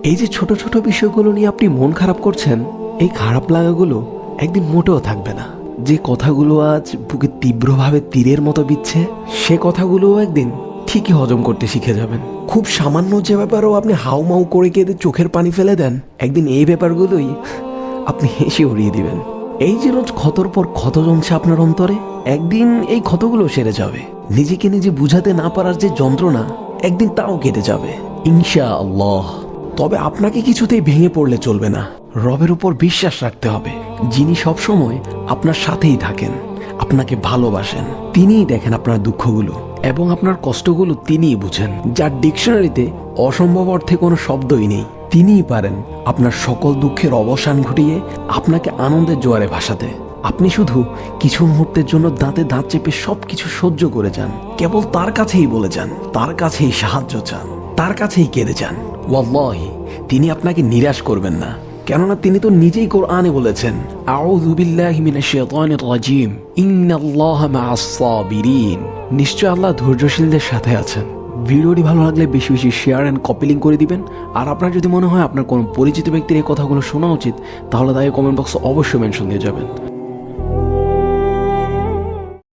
এই যে ছোট ছোট বিষয়গুলো নিয়ে আপনি মন খারাপ করছেন, এই খারাপ লাগাগুলো একদিন মোটেও থাকবে না। যে কথাগুলো আজ বুকে তীব্রভাবে তীরের মতো বিচ্ছে, সে কথাগুলো একদিন ঠিকই হজম করতে শিখে যাবেন। খুব সামান্য যে ব্যাপারও আপনি হাউমাউ করে কেঁদে চোখের পানি ফেলে দেন, একদিন এই ব্যাপারগুলোই আপনি হেসে উড়িয়ে দিবেন। এই যে রোজ ক্ষতর পর ক্ষত জমছে আপনার অন্তরে, একদিন এই ক্ষতগুলো সেরে যাবে। নিজেকে নিজে বুঝাতে না পারার যে যন্ত্রণা, একদিন তাও কেটে যাবে ইনশাআল্লাহ। তবে আপনাকে কিছুতেই ভেঙে পড়লে চলবে না। রবের উপর বিশ্বাস রাখতে হবে, যিনি সবসময় আপনার সাথেই থাকেন, আপনাকে ভালোবাসেন। তিনিই দেখেন আপনার দুঃখগুলো এবং আপনার কষ্টগুলো তিনিই বুঝেন। যার ডিকশনারিতে অসম্ভব অর্থে কোনো শব্দই নেই, তিনিই পারেন আপনার সকল দুঃখের অবসান ঘটিয়ে আপনাকে আনন্দের জোয়ারে ভাসাতে। আপনি শুধু কিছু মুহূর্তের জন্য দাঁতে দাঁত চেপে সবকিছু সহ্য করে যান, কেবল তার কাছেই বলে যান, তার কাছেই সাহায্য চান, তার কাছেই কেঁদে যান। ওয়াল্লাহি তিনি আপনাকে নিরাশ করবেন না, কেননা তিনি তো নিজেই কোরআনে বলেছেন, আউযু বিল্লাহি মিনাশ শাইতানির রাজিম, ইন্নাল্লাহা মাআস সাবিরিন। নিশ্চয় আল্লাহ ধৈর্যশীলদের সাথে আছেন। ভিডিওটি ভালো লাগলে বেশি বেশি শেয়ার এন্ড কপি লিঙ্ক করে দিবেন। আর আপনার যদি মনে হয় আপনার কোনো পরিচিত ব্যক্তির এই কথাগুলো শোনা উচিত, তাহলে তাকে কমেন্ট বক্সে অবশ্যই মেনশন দিয়ে যাবেন।